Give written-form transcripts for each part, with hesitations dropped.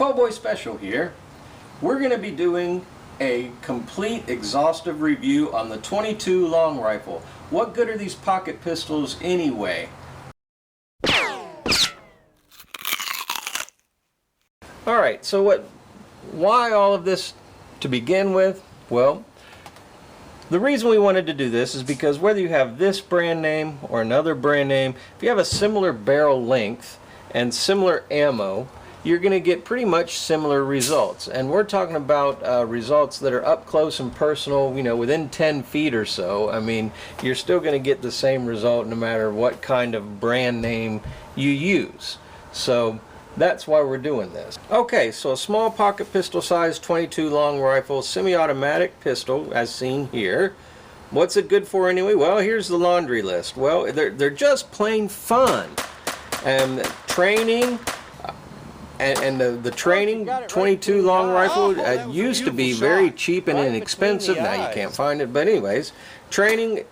PoBoySpecial here. We're going to be doing a complete exhaustive review on the 22 long rifle. What good are these pocket pistols anyway? Alright, so why all of this to begin with? Well, the reason we wanted to do this is because whether you have this brand name or another brand name, if you have a similar barrel length and similar ammo, you're going to get pretty much similar results. And we're talking about results that are up close and personal, you know, within 10 feet or so. I mean, you're still going to get the same result no matter what kind of brand name you use. So that's why we're doing this. Okay, so a small pocket pistol size 22 long rifle, semi-automatic pistol as seen here. What's it good for anyway? Well, here's the laundry list. Well, they're just plain fun. And training, and the training 22 long rifle used to be very cheap and inexpensive. Now you can't find it, but anyways, training,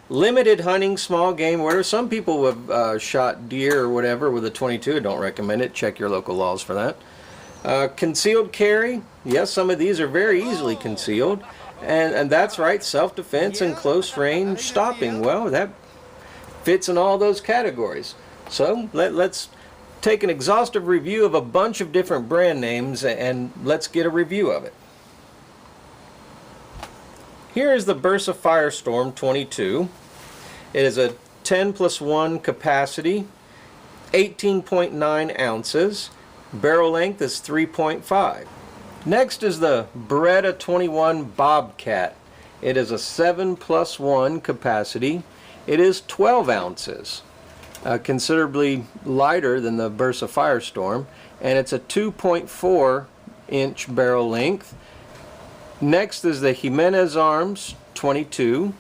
limited hunting, small game, where some people have shot deer or whatever with a 22. I don't recommend it. Check your local laws for that. Concealed carry. Yes, some of these are very easily concealed. And that's right, self-defense and close range stopping. Well, that fits in all those categories. So let's take an exhaustive review of a bunch of different brand names and let's get a review of it. Here is the Bersa Firestorm 22. It is a 10+1 capacity, 18.9 ounces. Barrel length is 3.5. Next is the Beretta 21 Bobcat. It is a 7+1 capacity. It is 12 ounces. Considerably lighter than the Bersa Firestorm, and it's a 2.4 inch barrel length. Next is the Jimenez Arms 22.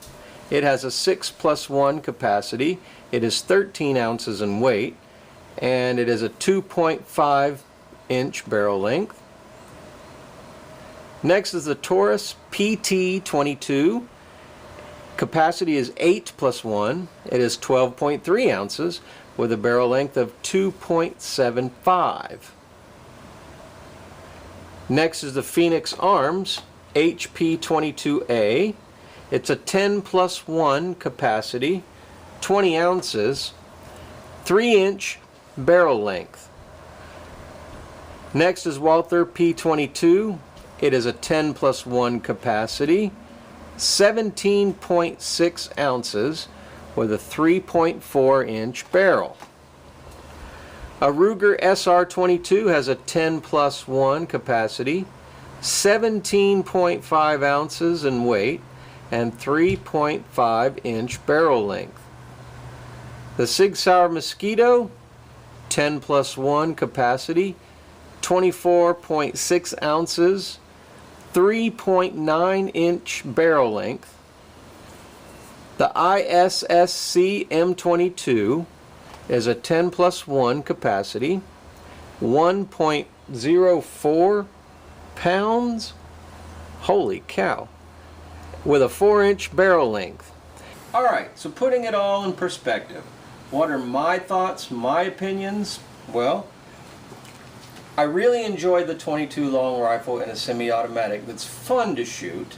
It has a 6+1 capacity. It is 13 ounces in weight, and it is a 2.5 inch barrel length. Next is the Taurus PT 22. Capacity is 8+1. It is 12.3 ounces with a barrel length of 2.75. Next is the Phoenix Arms HP 22A. It's a 10+1 capacity, 20 ounces, 3-inch barrel length. Next is Walther P22. It is a 10+1 capacity, 17.6 ounces with a 3.4 inch barrel. A Ruger SR22 has a 10+1 capacity, 17.5 ounces in weight, and 3.5 inch barrel length. The Sig Sauer Mosquito, 10+1 capacity, 24.6 ounces, 3.9 inch barrel length. The ISSC M22 is a 10+1 capacity, 1.04 pounds, holy cow, with a 4-inch barrel length. Alright, so putting it all in perspective, what are my thoughts, my opinions? Well, I really enjoy the 22 long rifle in a semi-automatic. That's fun to shoot.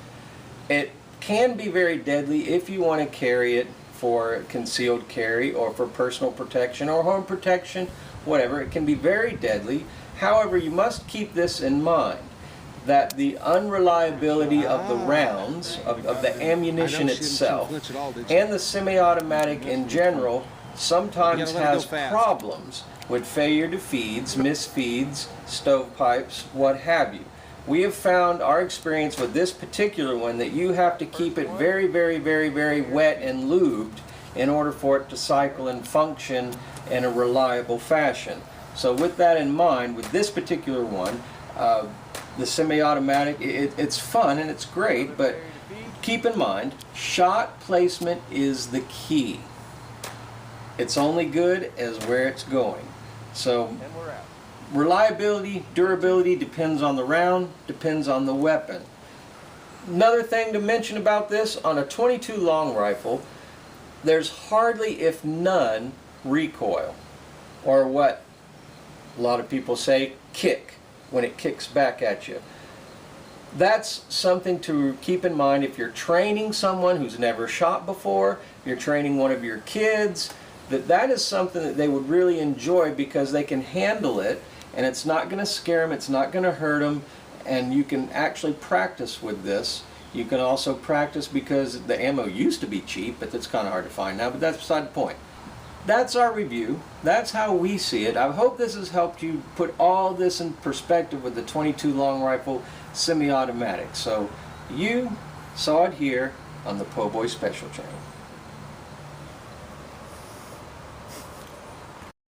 It can be very deadly if you want to carry it for concealed carry or for personal protection or home protection, whatever. It can be very deadly. However, you must keep this in mind, that the unreliability of the rounds, of the ammunition itself, and the semi-automatic in general sometimes has problems with failure to feeds, misfeeds, stovepipes, what have you. We have found our experience with this particular one that you have to keep it very, very, very, very wet and lubed in order for it to cycle and function in a reliable fashion. So with that in mind, with this particular one, the semi-automatic, it's fun and it's great, but keep in mind, shot placement is the key. It's only good as where it's going. So reliability, durability depends on the round, depends on the weapon. Another thing to mention about this, on a 22 long rifle, there's hardly, if none, recoil, or what a lot of people say, kick. when it kicks back at you. That's something to keep in mind if you're training someone who's never shot before, if you're training one of your kids, that is something that they would really enjoy because they can handle it and it's not going to scare them, it's not going to hurt them, and you can actually practice with this. You can also practice because the ammo used to be cheap, but it's kind of hard to find now, but that's beside the point. That's our review. That's how we see it. I hope this has helped you put all this in perspective with the 22 long rifle semi-automatic. So you saw it here on the PoBoySpecial channel.